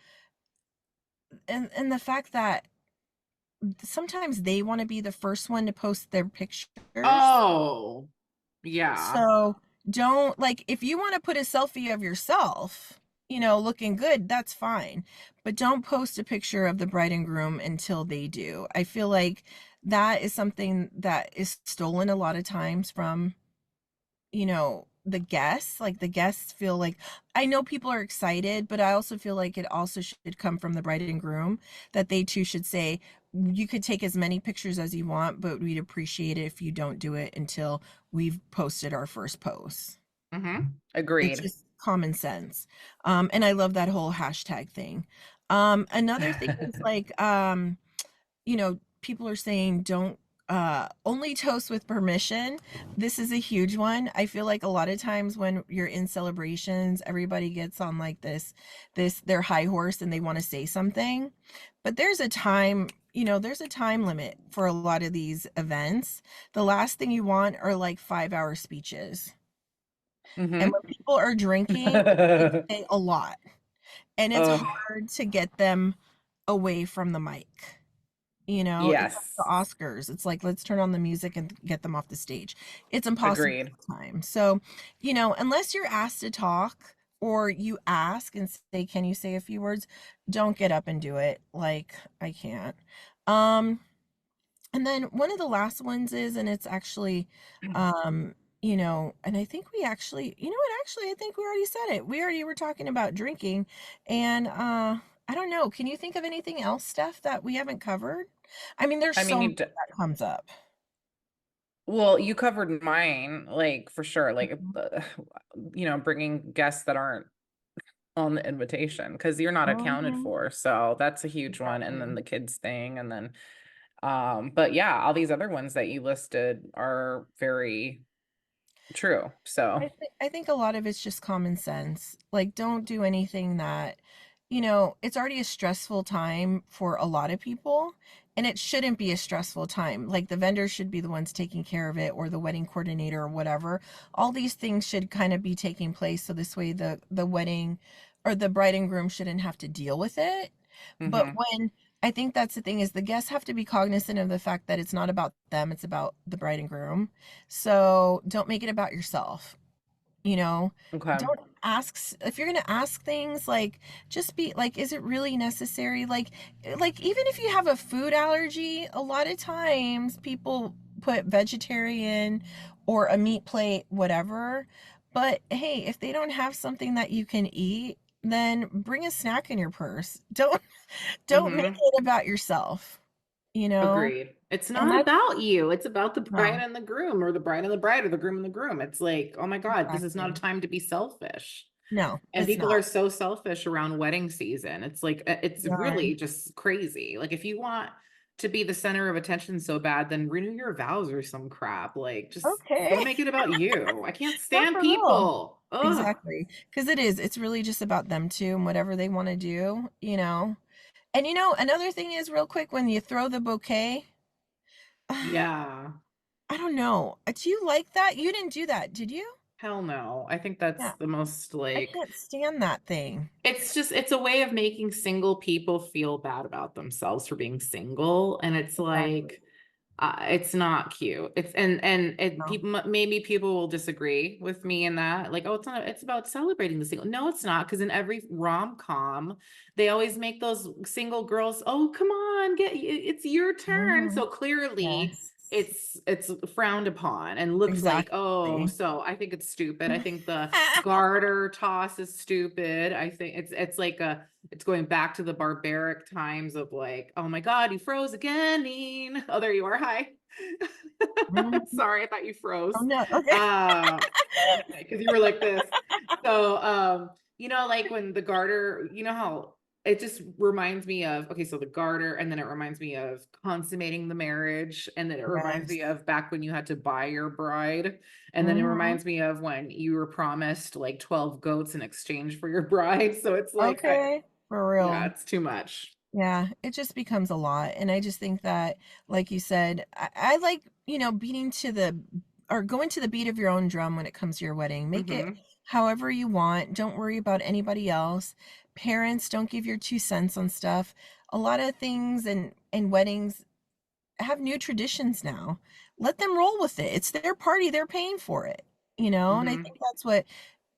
and the fact that sometimes they want to be the first one to post their pictures. Oh, yeah. So don't like if you want to put a selfie of yourself, you know, looking good, that's fine. But don't post a picture of the bride and groom until they do. I feel like that is something that is stolen a lot of times from, you know, the guests. Like the guests feel like I know people are excited, but I also feel like it also should come from the bride and groom that they too should say, you could take as many pictures as you want, but we'd appreciate it if you don't do it until we've posted our first post. It's Agreed. just common sense. And I love that whole hashtag thing. Another thing is like, you know, people are saying don't only toast with permission. This is a huge one. I feel like a lot of times when you're in celebrations, everybody gets on like this their high horse and they want to say something. But there's a time, you know, there's a time limit for a lot of these events. The last thing you want are like 5-hour speeches. And Hmm. when people are drinking, they say a lot. And it's Oh, hard to get them away from the mic. You know, it's like the yes. Oscars. It's like, let's turn on the music and get them off the stage. It's impossible Agreed. sometimes. So, you know, unless you're asked to talk or you ask and say, can you say a few words? Don't get up and do it. Like, I can't. Um, and then one of the last ones is, and it's actually, you know, and I think we actually, you know what, actually, I think we already said it. We already were talking about drinking. And I don't know. Can you think of anything else, Steph, that we haven't covered? I mean, there's I so mean, much that comes up. well, you covered mine, like for sure, like, Mhm. bringing guests that aren't on the invitation because you're not accounted Mhm. for. So that's a huge one. And then Exactly. the kids thing. And then, but yeah, all these other ones that you listed are very true. So, I think a lot of it's just common sense. Like, don't do anything that it's already a stressful time for a lot of people, and it shouldn't be a stressful time. Like the vendors should be the ones taking care of it, or the wedding coordinator or whatever. All these things should kind of be taking place so this way the wedding or the bride and groom shouldn't have to deal with it. But Mm-hmm. when I think that's the thing is the guests have to be cognizant of the fact that it's not about them, it's about the bride and groom. So don't make it about yourself you know Okay. don't if you're going to ask things, like, just be like, is it really necessary? Like even if you have a food allergy, a lot of times people put vegetarian or a meat plate, whatever. But hey, if they don't have something that you can eat, then bring a snack in your purse. Don't make Mm-hmm. it about yourself, you know Agreed. It's and not that's about you. It's about the bride no, and the groom, or the bride and the bride, or the groom and the groom. It's like, oh my God, this is not a exactly. time to be selfish. No, And it's people are not. so selfish around wedding season. It's like, it's They are. really just crazy. Like, if you want to be the center of attention so bad, then renew your vows or some crap. Like, just Okay. don't make it about you. I can't No, stand for real. people. Ugh. Exactly. Because it's really just about them too and whatever they want to do. And another thing is, real quick, when you throw the bouquet, Yeah. I don't know. Do you like that? You didn't do that, did you? Hell no. I think that's Yeah. the most I like, can't stand that thing. it's a way of making single people feel bad about themselves for being single. And it's Exactly. like, it's not cute. And No. people, maybe people will disagree with me in that, like, oh, it's about celebrating the single. No, it's not, because in every rom-com, they always make those single girls, oh, come on, it's your turn. Hmm. So clearly Yes. it's frowned upon and looks like, oh, Exactly. so I think it's stupid. I think the garter toss is stupid. I think it's like it's going back to the barbaric times of like, oh my God, you froze again, Neen. Oh, there you are. Hi. Mhm. Sorry, I thought you Oh, froze. no. Okay. Uh, okay, because you were like this. So, like when the garter, you know how it just reminds me of, okay, so the garter, and then it reminds me of consummating the marriage, and then it reminds Yes. me of back when you had to buy your bride, and then it Hmm. reminds me of when you were promised like 12 goats in exchange for your bride. So it's like, Okay. For yeah, real. it's too much. Yeah, it just becomes a lot. And I just think that, like you said, I like, beating to the or going to the beat of your own drum when it comes to your wedding. Make it Hmm. however you want. Don't worry about anybody else. Parents, don't give your 2 cents on stuff. A lot of things and weddings have new traditions now. Let them roll with it. It's their party, they're paying for it. And I Hmm. think that's what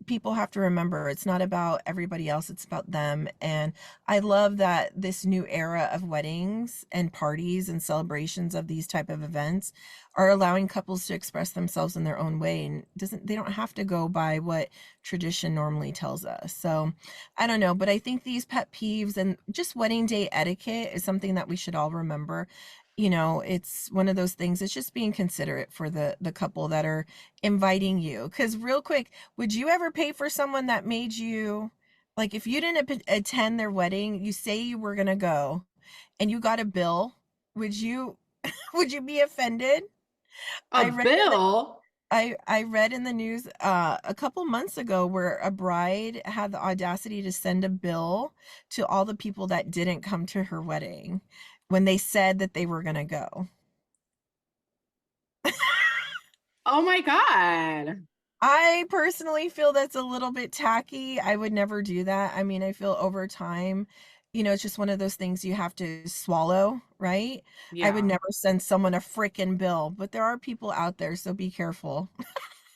people have to remember. It's not about everybody else, it's about them. And I love that this new era of weddings and parties and celebrations of these type of events are allowing couples to express themselves in their own way, and doesn't they don't have to go by what tradition normally tells us. So I don't know, but I think these pet peeves and just wedding day etiquette is something that we should all remember. It's one of those things. It's just being considerate for the couple that are inviting you. Because real quick, would you ever pay for someone that made you, like, if you didn't attend their wedding, you say you were gonna go, and you got a bill, would you would you be offended? A I read in the bill? I read in the news a couple months ago where a bride had the audacity to send a bill to all the people that didn't come to her wedding when they said that they were gonna go. Oh my God. I personally feel that's a little bit tacky. I would never do that. I mean, I feel over time, it's just one of those things you have to swallow, right? I would Yeah. never send someone a frickin' bill, but there are people out there, so be careful.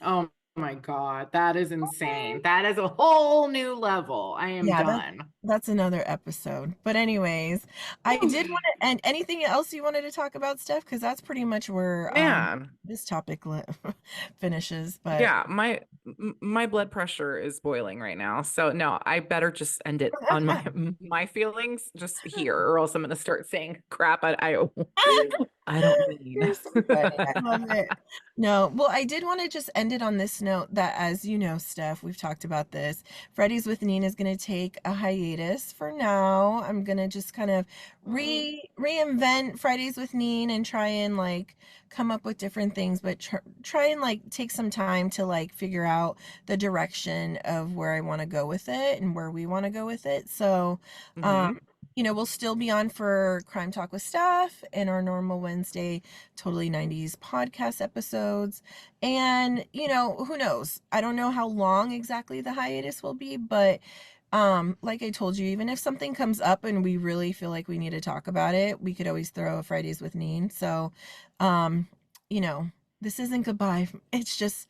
Oh my God. That is Okay. insane. That is a whole new level. I am Yeah, done. that's another episode. But anyways, I did want to, and anything else you wanted to talk about, Steph? Because that's pretty much where Man. this topic finishes. But Yeah, my blood pressure is boiling right now. So no, I better just end it on my feelings just here, or else I'm gonna start saying crap I don't mean. You're so funny. I love it. No, well, I did want to just end it on this note that, as you know, Steph, we've talked about this. Freddy's with Nina is going to take a hiatus for now. I'm going to just kind of Mm. reinvent Fridays with Nina and try and like come up with different things, but try and like take some time to like figure out the direction of where I want to go with it and where we want to go with it. So, um, Hmm. we'll still be on for Crime Talk with Steph and our normal Wednesday Totally 90s podcast episodes. And, who knows? I don't know how long exactly the hiatus will be, but like I told you, even if something comes up and we really feel like we need to talk about it, we could always throw a Fridays with Neen. So, um, you know, this isn't goodbye. It's just,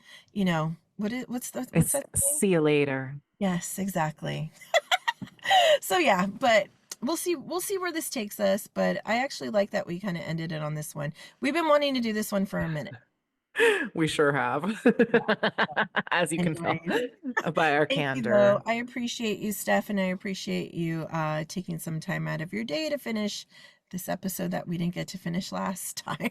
what's It's that saying? see you later. Yes, exactly. So yeah, but we'll see where this takes us, but I actually like that we kind of ended it on this one. We've been wanting to do this one for a minute. We sure have, Yeah. as you can tell Anyways, by our thank you though. candor. I appreciate you, Steph, and I appreciate you taking some time out of your day to finish this episode that we didn't get to finish last time.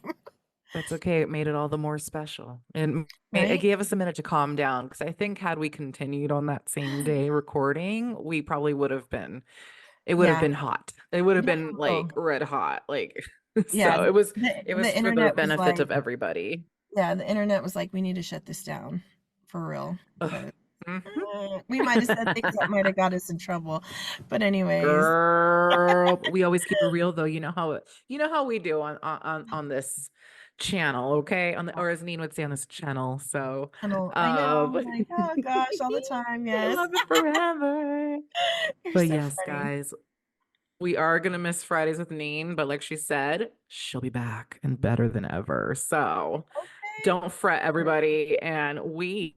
That's okay. It made it all the more special. And it Right? gave us a minute to calm down because I think had we continued on that same day recording, we probably it would have Yeah. been hot. It would have been like No. red hot. Like, Yeah, so the it was the for the internet was benefit like, of everybody. yeah, the internet was like, we need to shut this down for real Ugh. because Mhm. we might have said things that might have got us in trouble. But anyways, Girl, we always keep it real though. You know how we do on this channel, okay? Or as Neen would say, on this channel. So, I know, um, like, oh gosh, all the time, I yes. love it forever. You're But so yes, funny. guys, we are gonna miss Fridays with Neen, but like she said, she'll be back and better than ever. So Okay. don't fret, everybody, and we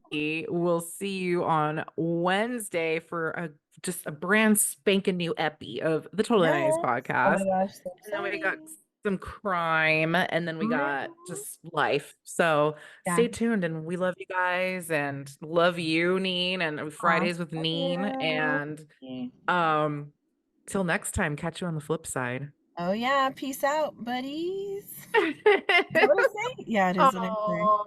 will see you on Wednesday for just a brand spanking new epi of the Totally Nice Yes. Oh my podcast. gosh, so And then we got exciting. some crime, and then we got Mhm. just life. So Yeah. stay tuned, and we love you guys, and love you, Neen, and Aw, Fridays with thank Neen, you. and Okay. um, till next time, catch you on the flip side. Oh yeah, peace out, buddies. Is that what I say? Yeah, it is what I say. Oh.